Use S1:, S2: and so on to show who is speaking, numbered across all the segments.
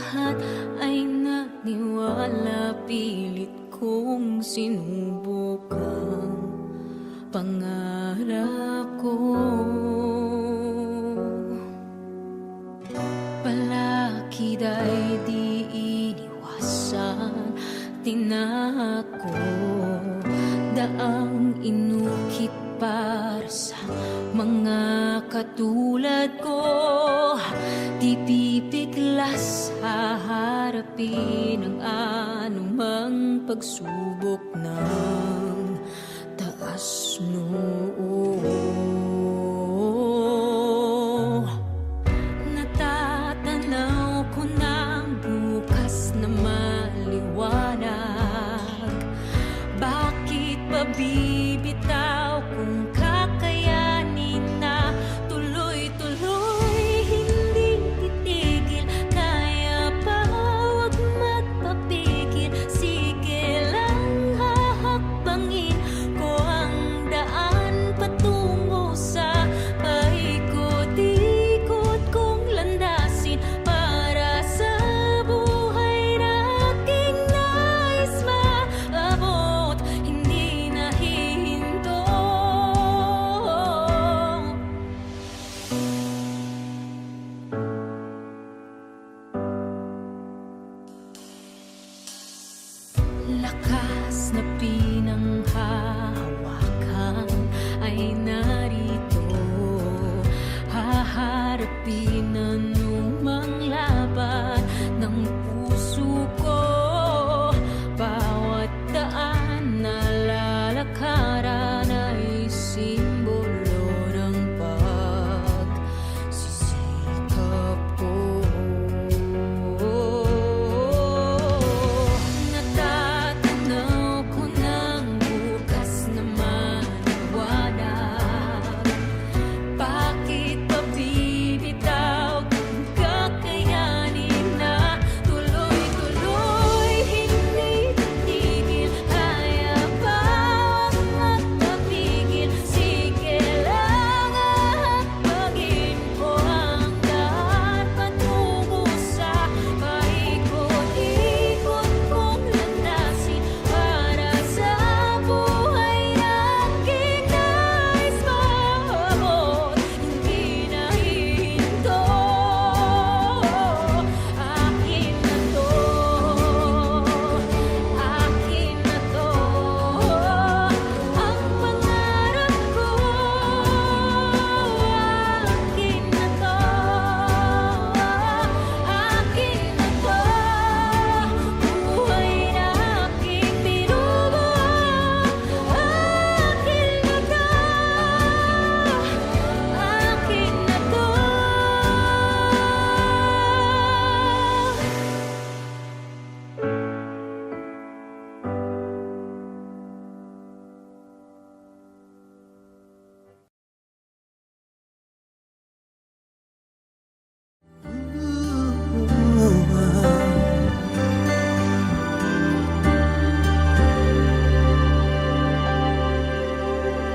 S1: lahat ay naniwala, pilit kong sinubukang pangarap ko. Palakid ay di iniwasan, tinako, daang inukit para sa mga katulad ko. Di pipiglas haharapin ang anumang pagsubok ng taas noo. Natatanaw ko ng bukas na maliwanag. Bakit pa bibitaw kung kakayanin na tuloy-tuloy? Hindi titigil, kaya pa wag magpapigil. Sige lang, hahakbangin ko ang daan patungo sa paikot-ikot kong landasin para sa buhay na aking nais maabot. Hindi nahihinto. Lakas na pinanghahawakan ay narito, haharapin anumang laban ng puso ko. Bawat daan na lalakaran ay simbolo ng pagsisikap ko. Natatanaw ko ng bukas na maliwanag. Bakit pa bibitaw kung kakayanin na tuloy-tuloy? Hindi titigil, kaya pa wag magpapigil. Sige lang, hahakbangin ko ang daan patungo sa paikot-ikot kong landasin para sa buhay na aking nais maabot. Hindi nahihinto. Akin na to, akin na to, ang pangarap ko. Akin na to, akin na to, buhay na aking binubuo. Akin na to, akin na to.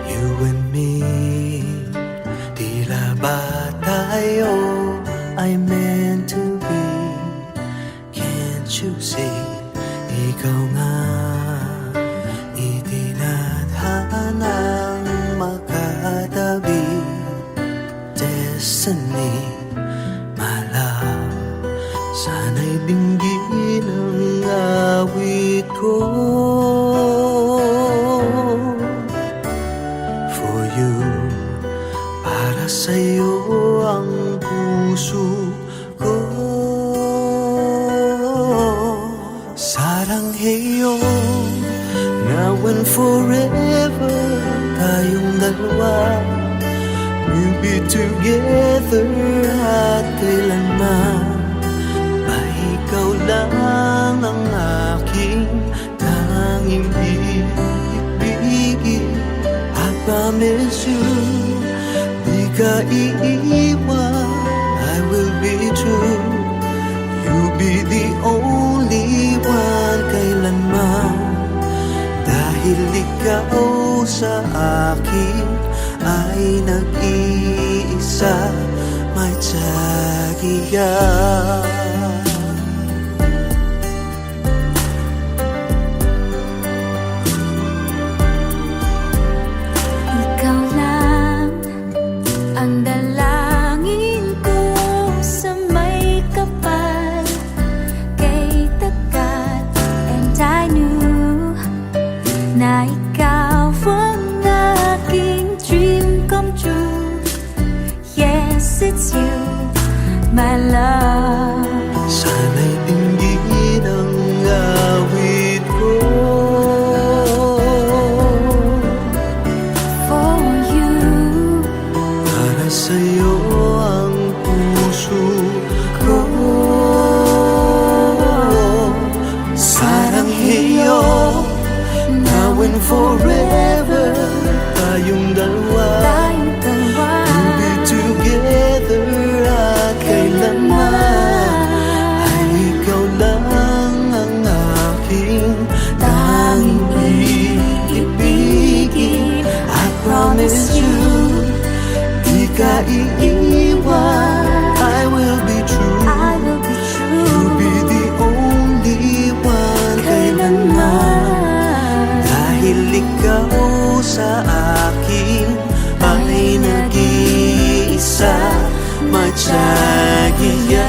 S2: You and me, tila ba tayo ay meant to be? Can't you see? Ikaw nga itinadhanang makatabi. Destiny, my love, sana'y dinggin ang awit ko. For you, para sa'yo ang puso ko. Sarangheyo, now and forever, tayong dalawa. We'll be together at kailanman. Ay ikaw lang ang aking tanging ibigin. I promise you, di ka iiwan. I will be true. You'll be the only one kailanman. Dahil ikaw sa akin ay nag-iisa, may tsagiya. Sana'y dinggin ang awit ko.
S1: For you,
S2: Para sa'yo ang puso ko. Sarangheyo, now and forever, tayong dalawa.
S1: tayong dalawa.
S2: To be together at kailanman ay ikaw lang ang aking tanging iibigin. I promise you, di ka iiwan. I will be true.
S1: I will be true.
S2: You'll be the only one kailanman. Dahil ikaw sa akin ay nag-iisa, matyagiya.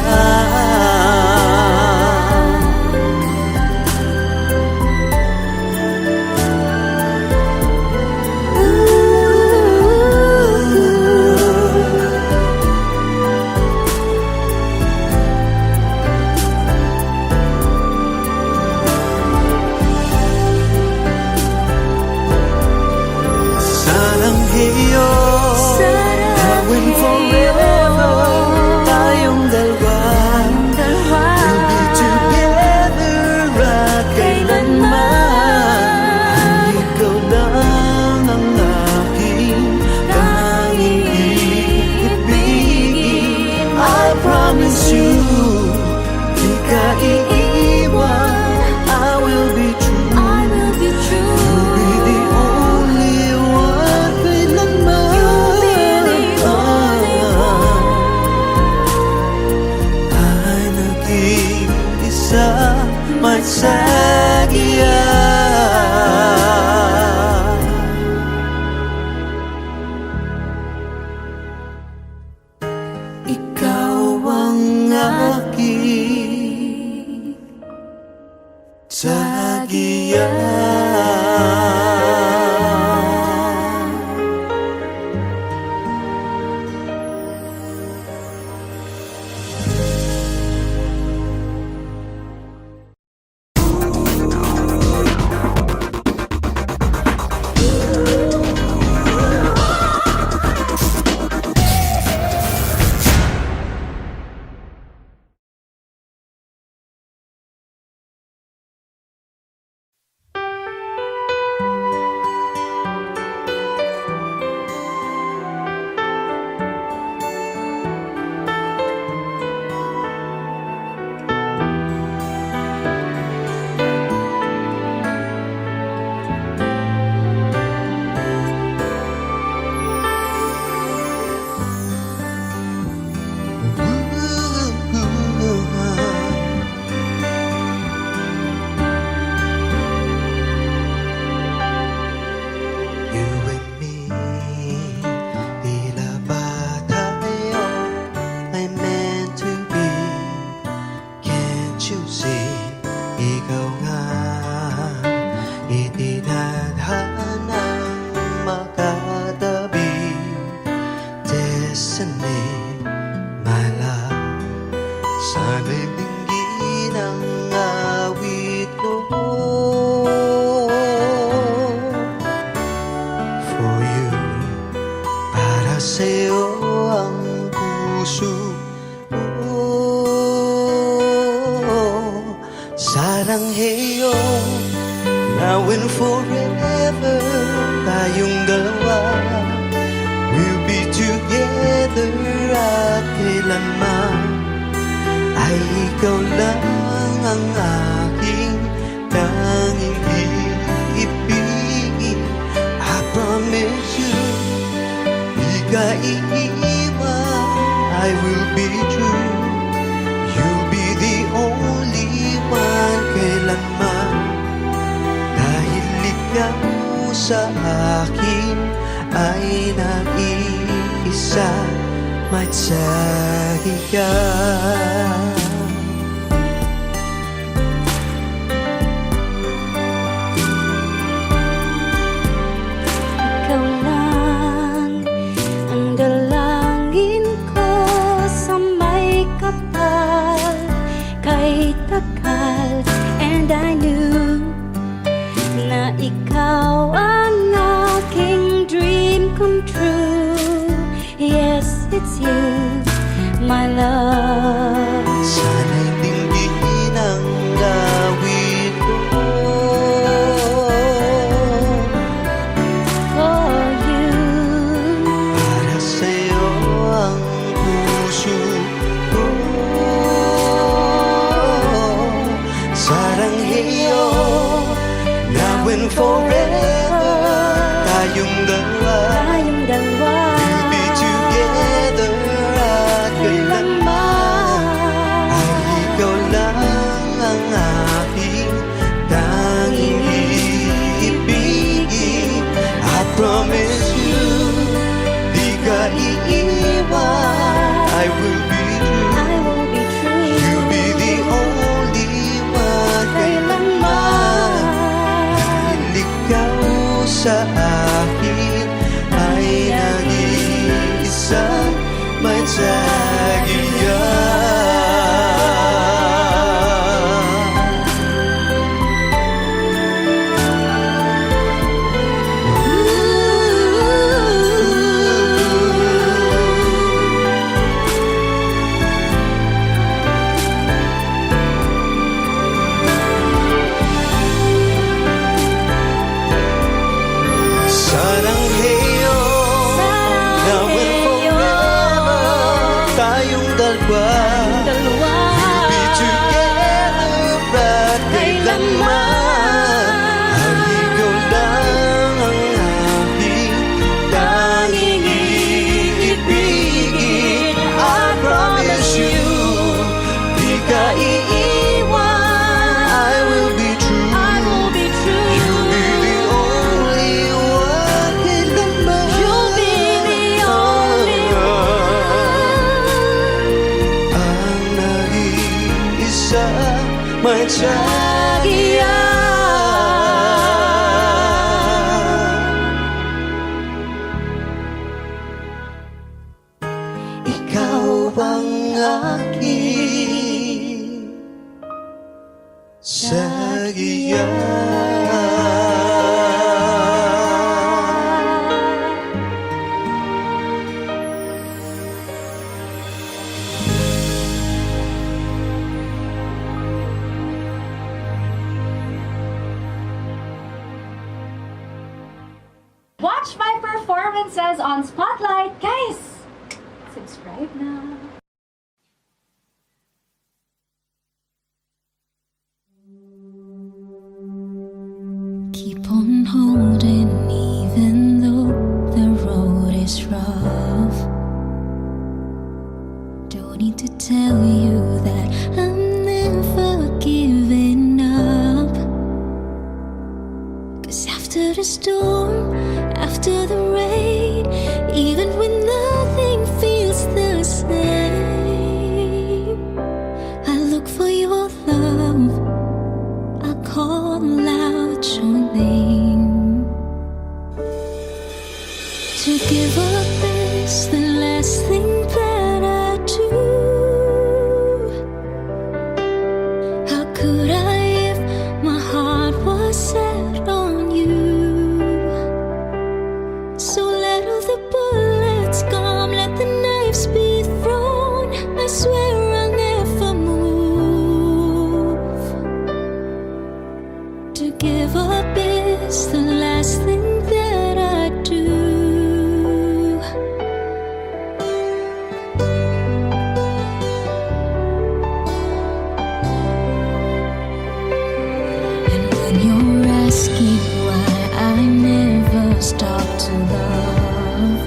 S2: Sarangheyo, now and forever, tayong dalawa. We'll be together at kailanman. Ay ikaw lang ang aking tanging iibigin. I promise you, di ka iiwan. I will be true.
S1: I will be true.
S2: You'll be the only one kailanman.
S1: You'll be the only one.
S2: Ay nag-iisa, matyagiya. Ikaw ang aking tyagiya. You and me, tila ba tayo ay meant to be? Can't you see? Ikaw nga itinadhanang makatabi. Destiny, my love, sana'y dinggin ang awit ko. For you, para sa'yo ang puso ko. Sarangheyo, now and forever, tayong dalawa. We'll be together at kailanman. Ay ikaw lang ang aking tanging iibigin. I promise you, di ka iiwan. I will be true. You'll be the only one kailanman. Dahil ikaw sa akin ay nag-iisa, matyagiya.
S1: Ikaw lang ang dalangin ko sa may kapal. Kay tagal. And I knew na ikaw ang aking dream come true. Yes, it's you, my love.
S2: Sana'y tingin ang gawin ko
S1: For you,
S2: para sa'yo ang puso ko. Sarangheyo, now and forever, tayong dalawa.
S1: tayong dalawa.
S2: We'll be together at kailanman. Ay ikaw lang ang aking tanging iibigin. I promise you, di ka iiwan. I will be true.
S1: I will be true.
S2: You'll be the only one kailanman. Dahil ikaw sa akin ay nag-iisang may tsagiyan. Sarangheyo, now and forever, tayong dalawa.
S1: Dalawa.
S2: We'll be together at kailanman. Ay ikaw lang ang aking tanging iibigin. I promise you, di ka iiwan. I will be true.
S1: I will be true.
S2: You'll be the only one kailanman.
S1: You'll be the only one.
S2: Ang nag-iisa may tsagiyan. Ikaw ang aking sagiyan.
S3: Watch my performances on Spotlight, guys! Subscribe now.
S1: Keep on holding even though the road is rough. Don't need to tell you that I'm never giving up. 'Cause after the storm, after the rain, even when nothing feels the same, I look for your love. I call out your name. To give up is the last thing that I do. How could I if my heart was set on you? So let all the bullets come, let the knives be thrown. I swear I'll never move. To give up is the last thing that I do. And when you're asking why I never stop to love,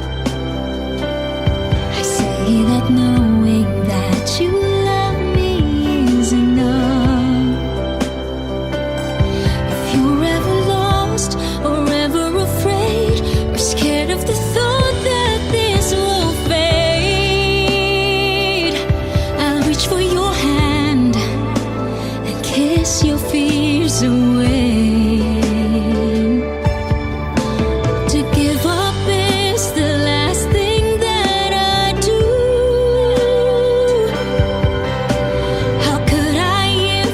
S1: I say that knowing that you love me is enough. If you're ever lost or ever afraid or scared of the thought that this will fade, I'll reach for your hand and kiss your fears away. To give up is the last thing that I do. How could I if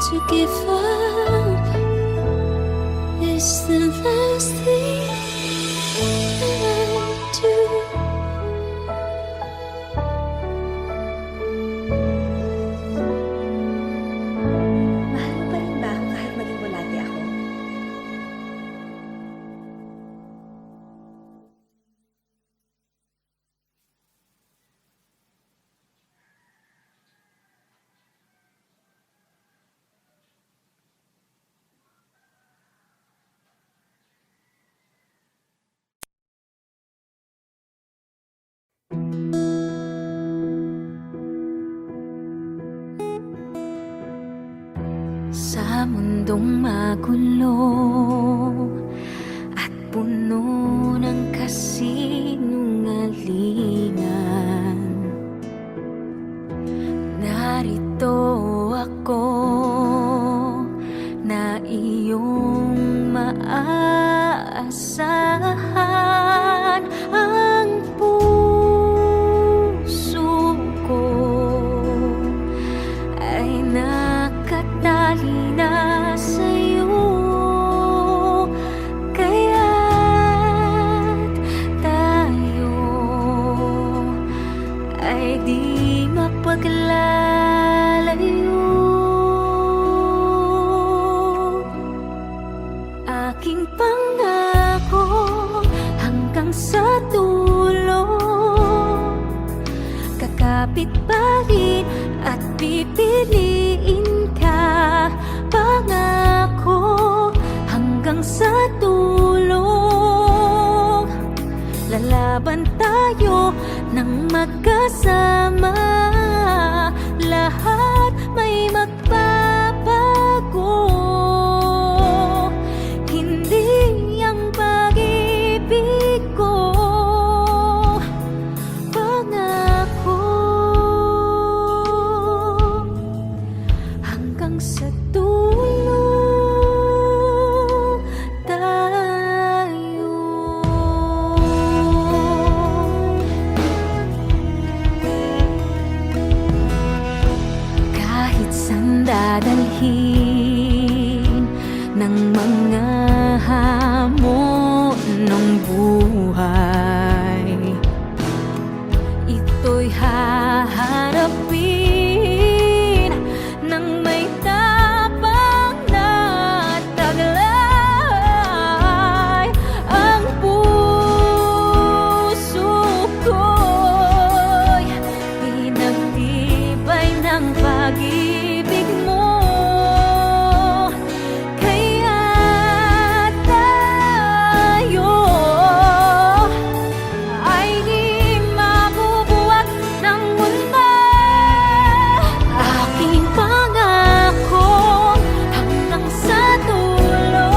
S1: to give up is the last thing that I do.
S3: Mahal mo pa rin ba ako kahit maging bulati ako?
S1: Sa mundong magulo at puno ng kasinungalingan, narito ako na iyong maaasahan. Ang puso ko ay nakatali na sa'yo, kaya't tayo ay di mapaglalayo. Aking pangako hanggang sa dulo, kakapit pa rin at pipiliin ka. Pangako hanggang sa dulo, lalaban tayo ng magkasama. Lahat may magbabago, hindi ang pag-ibig ko. Pangako hanggang sa dulo tayo. Kahit saan dadalhin ng mga hamon ng buhay, ito'y haharapin ng may tapang na taglay. Ang puso ko'y pinagtibay ng pag-ibig mo, kaya tayo ay di mabubuwag ng mundo. Aking pangako hanggang sa dulo,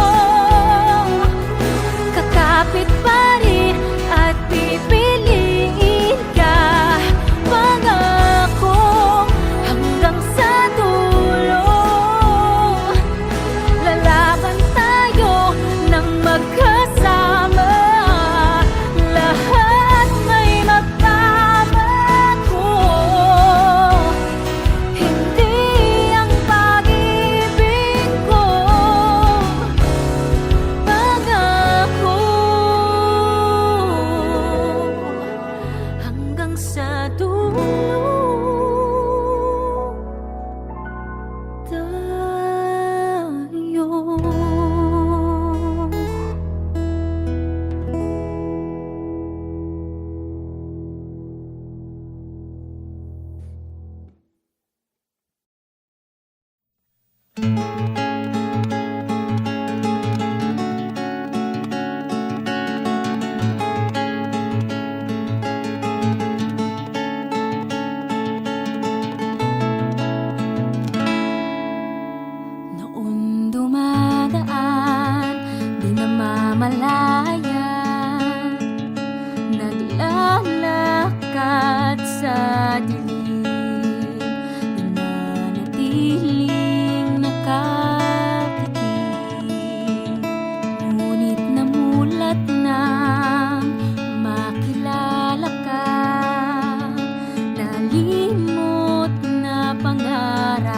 S1: kakapit pa rin at pipiliin ka. Pangako hanggang sa dulo, lalaban tayo ng magkasama. Lahat may magbabago, hindi ang pag-ibig ko. Pangako hanggang sa dulo tayo. Noon dumadaan, di namamalayan, naglalakad sa dilim, nananatiling nakatikim. Ngunit namulat nang makilala ka, nalimot na pangarap.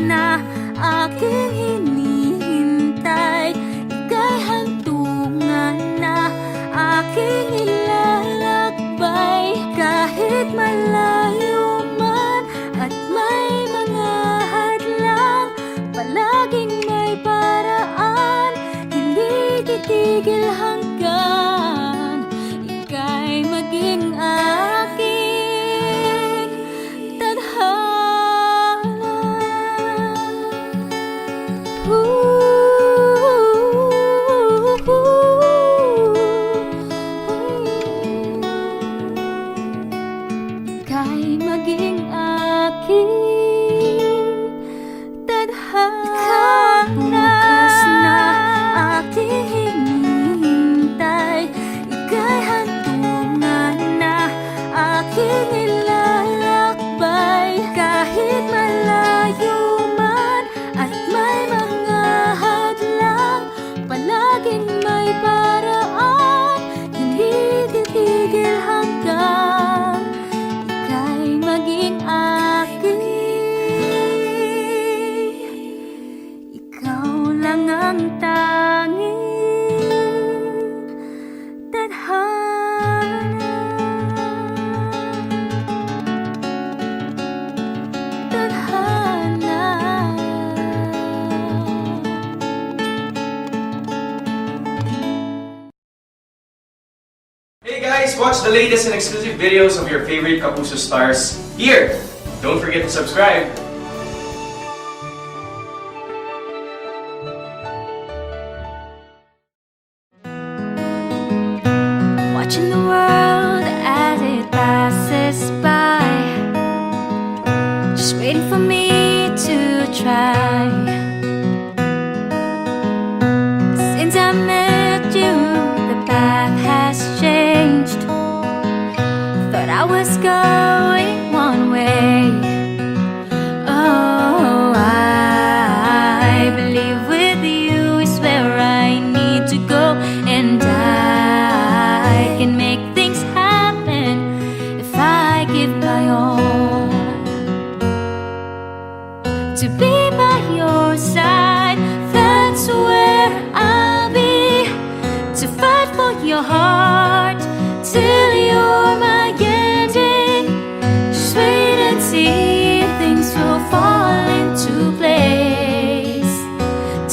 S1: na aking hinihintay. Ika'y hantungan na aking ilalakbay. Kahit malayo man at may mga hadlang, palaging may paraan, hindi titigil hanggang ika'y maging aking tadhana. Ika'y maging aking tadhana. Bukas na aking hinihintay. Ika'y hantungan na aking ilalakbay. Kahit malayo man at may mga hadlang, palaging may paraan, hindi titigil hanggang ika'y maging akin. Ikaw lang ang tanging tadhana. Tadhana.
S4: Hey guys, watch the latest and exclusive videos of your favorite Kapuso stars here. Don't forget to subscribe.
S1: Watching the world as it passes by, just waiting for me to try. Since I met you, the path has changed. Thought I was going one way. Oh, I believe with you is where I need to go, and I can make things happen if I give my all. To be by your side, that's where I'll be. To fight for your heart till you're my ending. Just wait and see if things will fall into place.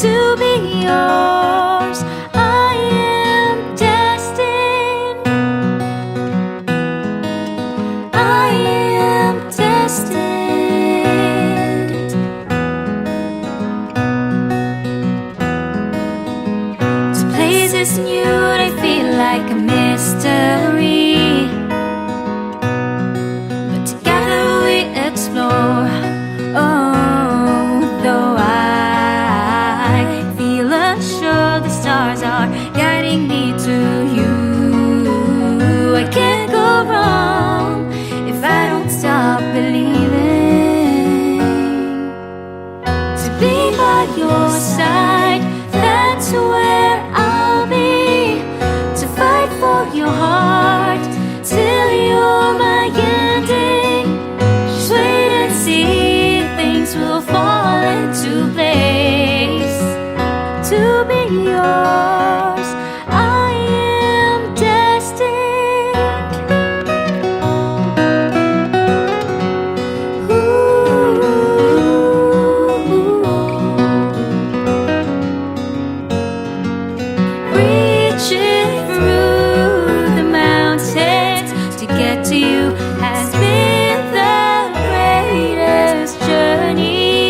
S1: To be yours, I am destined. I am destined to places new. They feel like a mystery, but together we explore. Oh, though I feel unsure, the stars are guiding me to you. I can't go wrong if I don't stop believing. To be by your side, that's where I'll be. To fight for your heart till you're my ending. Just wait and see if things will fall into place. To be yours, I am destined. Reaching through the mountains to get to you has been the greatest journey.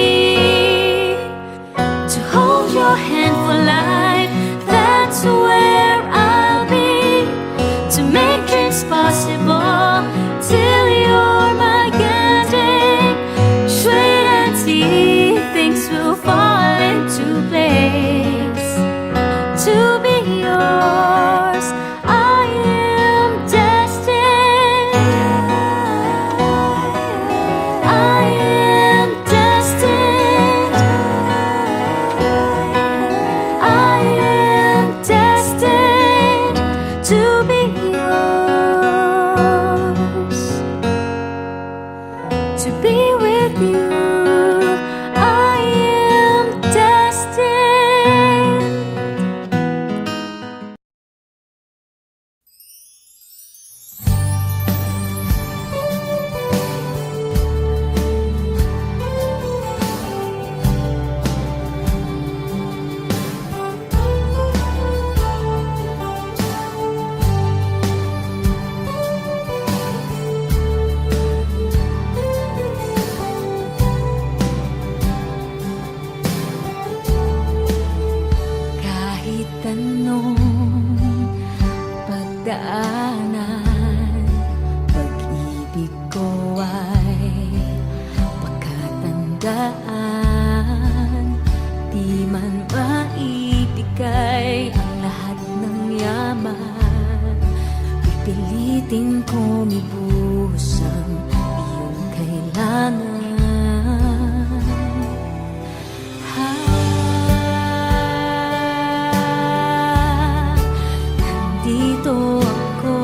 S1: Di man maibigay ang lahat ng yaman, pipilitin ko mibuhos ang iyong kailangan. Nandito ako,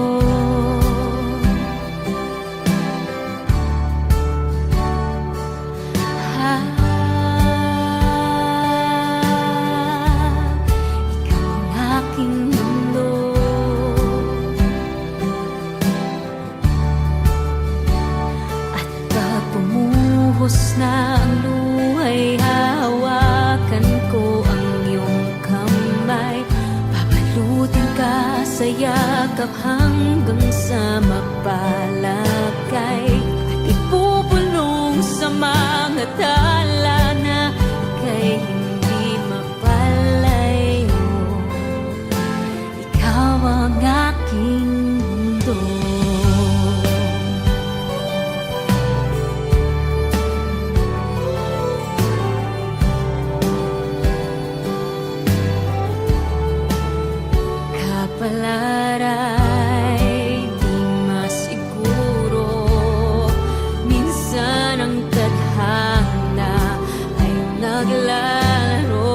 S1: ikaw ang aking mundo. At pag bumuhos na ang luhay, hahawakan ko ang iyong kamay. Babalutin ka sa yakap hanggang sa mapalagay. At ibubulong sa mga tala na ika'y hindi mapalayo. Ikaw ang aking mundo. Kapalaray, di masiguro. Minsan ang tadhana ay naglalaro.